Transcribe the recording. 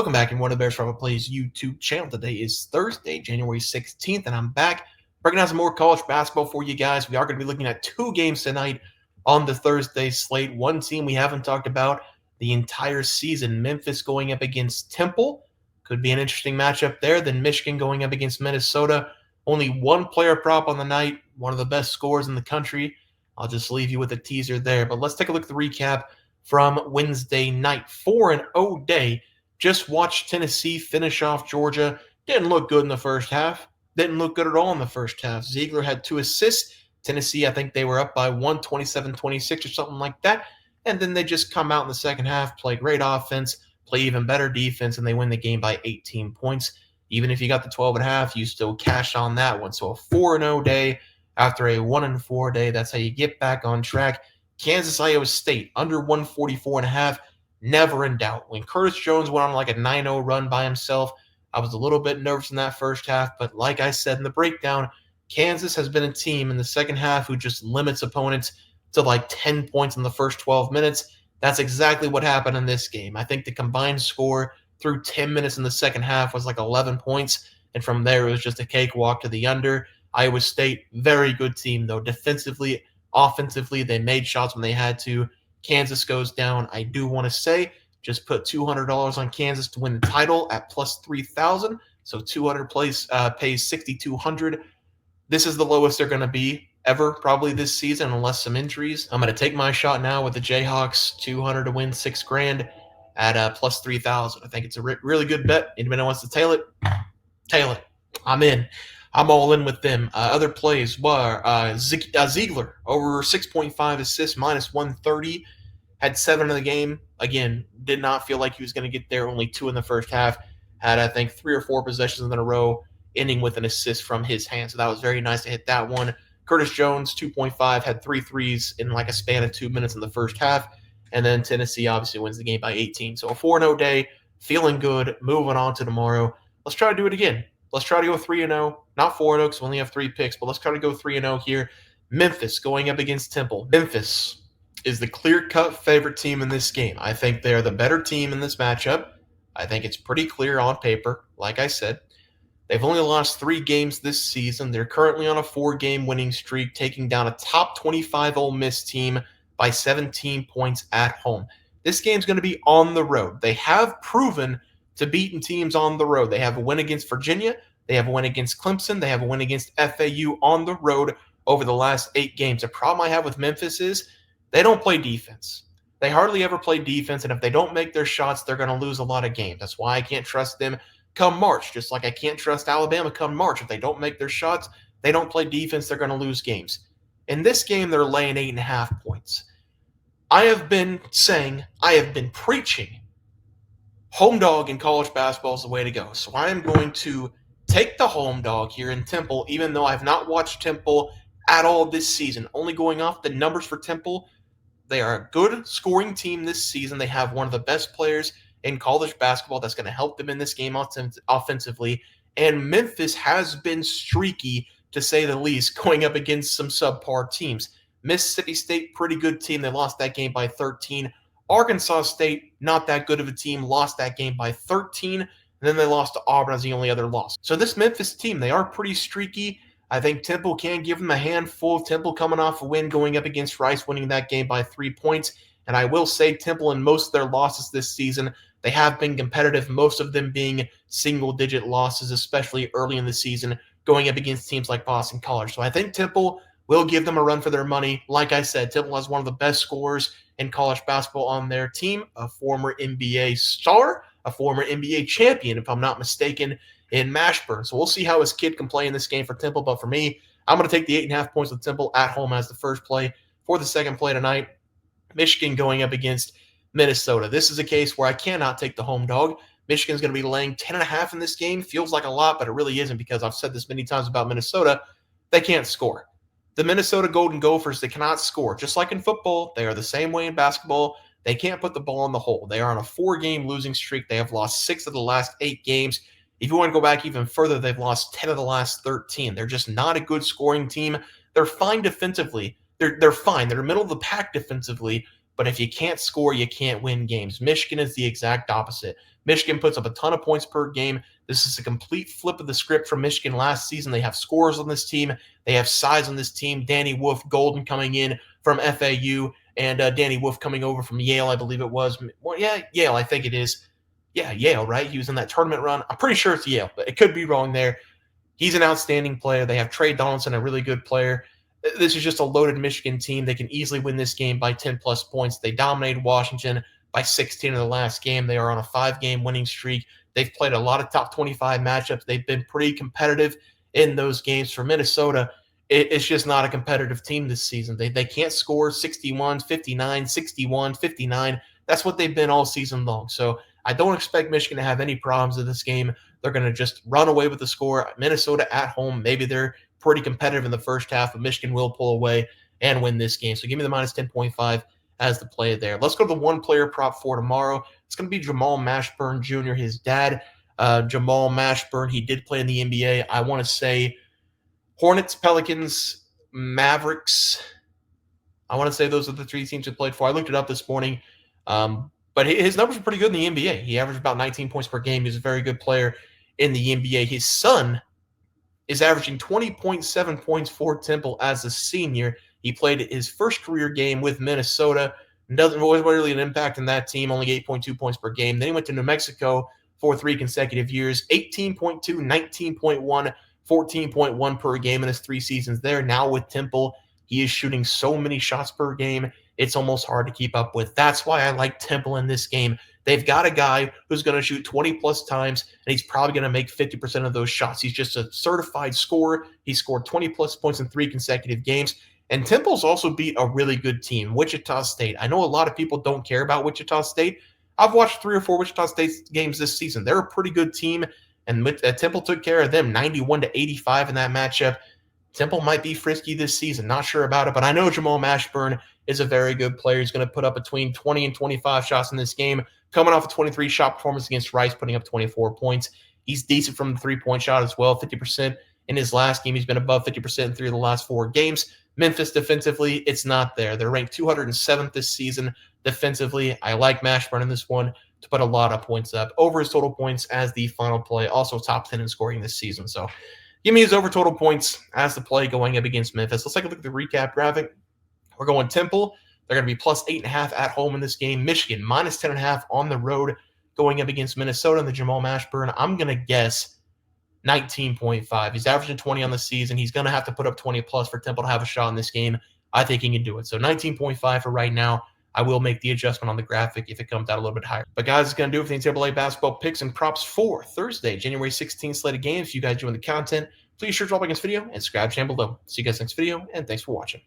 Welcome back in one of the Bears Travel Plays YouTube channel. Today is Thursday, January 16th, and I'm back breaking down some more college basketball for you guys. We are going to be looking at two games tonight on the Thursday slate. One team we haven't talked about the entire season, Memphis going up against Temple. Could be an interesting matchup there. Then Michigan going up against Minnesota. Only one player prop on the night, one of the best scorers in the country. I'll just leave you with a teaser there. But let's take a look at the recap from Wednesday night. 4-0 day. Just watched Tennessee finish off Georgia. Didn't look good in the first half. Didn't look good at all in the first half. Ziegler had 2 assists. Tennessee, I think they were up by 27-26 or something like that. And then they just come out in the second half, play great offense, play even better defense, and they win the game by 18 points. Even if you got the 12.5, you still cashed on that one. So a 4-0 day after a 1-4 day. That's how you get back on track. Kansas, Iowa State, under 144.5. Never in doubt. When Curtis Jones went on like a 9-0 run by himself, I was a little bit nervous in that first half. But like I said in the breakdown, Kansas has been a team in the second half who just limits opponents to like 10 points in the first 12 minutes. That's exactly what happened in this game. I think the combined score through 10 minutes in the second half was like 11 points. And from there, it was just a cakewalk to the under. Iowa State, very good team, though. Defensively, offensively, they made shots when they had to. Kansas goes down. I do want to say, just put $200 on Kansas to win the title at plus 3,000. So 200 pays 6,200. This is the lowest they're going to be ever probably this season, unless some injuries. I'm going to take my shot now with the Jayhawks, 200 to win $6,000 at plus 3,000. I think it's a really good bet. Anybody wants to tail it? Tail it. I'm in. I'm all in with them. Other plays were Ziegler over 6.5 assists, minus 130. Had 7 in the game. Again, did not feel like he was going to get there. Only 2 in the first half. Had, I think, 3 or 4 possessions in a row, ending with an assist from his hand. So that was very nice to hit that one. Curtis Jones, 2.5, had 3 threes in like a span of 2 minutes in the first half. And then Tennessee obviously wins the game by 18. So a 4-0 day, feeling good, moving on to tomorrow. Let's try to do it again. Let's try to go 3-0. Not 4-0 because we only have 3 picks, but let's try to go 3-0 here. Memphis going up against Temple. Memphis is the clear-cut favorite team in this game. I think they're the better team in this matchup. I think it's pretty clear on paper, like I said. They've only lost 3 games this season. They're currently on a 4-game winning streak, taking down a top 25 Ole Miss team by 17 points at home. This game's going to be on the road. They have proven to beating teams on the road. They have a win against Virginia. They have a win against Clemson. They have a win against FAU on the road over the last 8 games. The problem I have with Memphis is they don't play defense. They hardly ever play defense, and if they don't make their shots, they're going to lose a lot of games. That's why I can't trust them come March, just like I can't trust Alabama come March. If they don't make their shots, they don't play defense, they're going to lose games. In this game, they're laying 8.5 points. I have been preaching home dog in college basketball is the way to go. So I am going to take the home dog here in Temple, even though I've not watched Temple at all this season. Only going off the numbers for Temple, they are a good scoring team this season. They have one of the best players in college basketball that's going to help them in this game offensively. And Memphis has been streaky, to say the least, going up against some subpar teams. Mississippi State, pretty good team. They lost that game by 13. Arkansas State, not that good of a team, lost that game by 13, and then they lost to Auburn as the only other loss. So this Memphis team, they are pretty streaky. I think Temple can give them a handful. Temple coming off a win going up against Rice, winning that game by 3 points. And I will say Temple in most of their losses this season, they have been competitive, most of them being single-digit losses, especially early in the season, going up against teams like Boston College. So I think Temple will give them a run for their money. Like I said, Temple has one of the best scorers in college basketball on their team, a former NBA star, a former NBA champion, if I'm not mistaken, in Mashburn. So we'll see how his kid can play in this game for Temple. But for me, I'm going to take the 8.5 points with Temple at home as the first play. For the second play tonight, Michigan going up against Minnesota. This is a case where I cannot take the home dog. Michigan's going to be laying 10.5 in this game. Feels like a lot, but it really isn't, because I've said this many times about Minnesota. They can't score. The Minnesota Golden Gophers, they cannot score. Just like in football, they are the same way in basketball. They can't put the ball in the hole. They are on a 4-game losing streak. They have lost 6 of the last 8 games. If you want to go back even further, they've lost 10 of the last 13. They're just not a good scoring team. They're fine defensively. They're fine. They're middle of the pack defensively, but if you can't score, you can't win games. Michigan is the exact opposite. Michigan puts up a ton of points per game. This is a complete flip of the script from Michigan last season. They have scorers on this team. They have size on this team. Danny Wolf Golden coming in from FAU and Danny Wolf coming over from Yale, I believe it was. Well, yeah, Yale, I think it is. Yeah, Yale, right? He was in that tournament run. I'm pretty sure it's Yale, but it could be wrong there. He's an outstanding player. They have Trey Donaldson, a really good player. This is just a loaded Michigan team. They can easily win this game by 10-plus points. They dominated Washington by 16 in the last game. They are on a 5-game winning streak. They've played a lot of top 25 matchups. They've been pretty competitive in those games. For Minnesota, it's just not a competitive team this season. They can't score 61, 59, 61, 59. That's what they've been all season long. So I don't expect Michigan to have any problems in this game. They're going to just run away with the score. Minnesota at home, maybe they're pretty competitive in the first half, but Michigan will pull away and win this game. So give me the minus 10.5 as the play there. Let's go to the one-player prop for tomorrow. It's going to be Jamal Mashburn Jr., his dad. Jamal Mashburn, he did play in the NBA. I want to say Hornets, Pelicans, Mavericks. I want to say those are the 3 teams he played for. I looked it up this morning. But his numbers are pretty good in the NBA. He averaged about 19 points per game. He's a very good player in the NBA. His son is averaging 20.7 points for Temple as a senior. He played his first career game with Minnesota. Wasn't really an impact in that team, only 8.2 points per game. Then he went to New Mexico for 3 consecutive years, 18.2, 19.1, 14.1 per game in his 3 seasons there. Now with Temple, he is shooting so many shots per game, it's almost hard to keep up with. That's why I like Temple in this game. They've got a guy who's going to shoot 20-plus times, and he's probably going to make 50% of those shots. He's just a certified scorer. He scored 20-plus points in 3 consecutive games. And Temple's also beat a really good team, Wichita State. I know a lot of people don't care about Wichita State. I've watched 3 or 4 Wichita State games this season. They're a pretty good team, and Temple took care of them, 91-85 in that matchup. Temple might be frisky this season. Not sure about it, but I know Jamal Mashburn is a very good player. He's going to put up between 20 and 25 shots in this game, coming off a 23-shot performance against Rice, putting up 24 points. He's decent from the three-point shot as well, 50% in his last game. He's been above 50% in 3 of the last 4 games. Memphis defensively, it's not there. They're ranked 207th this season defensively. I like Mashburn in this one to put a lot of points up. Over his total points as the final play, also top 10 in scoring this season. So give me his over total points as the play going up against Memphis. Let's take a look at the recap graphic. We're going Temple. They're going to be plus 8.5 at home in this game. Michigan minus 10.5 on the road going up against Minnesota and the Jamal Mashburn. I'm going to guess 19.5. He's averaging 20 on the season. He's going to have to put up 20-plus for Temple to have a shot in this game. I think he can do it. So 19.5 for right now. I will make the adjustment on the graphic if it comes out a little bit higher. But guys, it's going to do it for the NCAA basketball picks and props for Thursday, January 16th slated games. If you guys enjoy the content, please sure to drop a like this video and subscribe to the channel below. See you guys next video, and thanks for watching.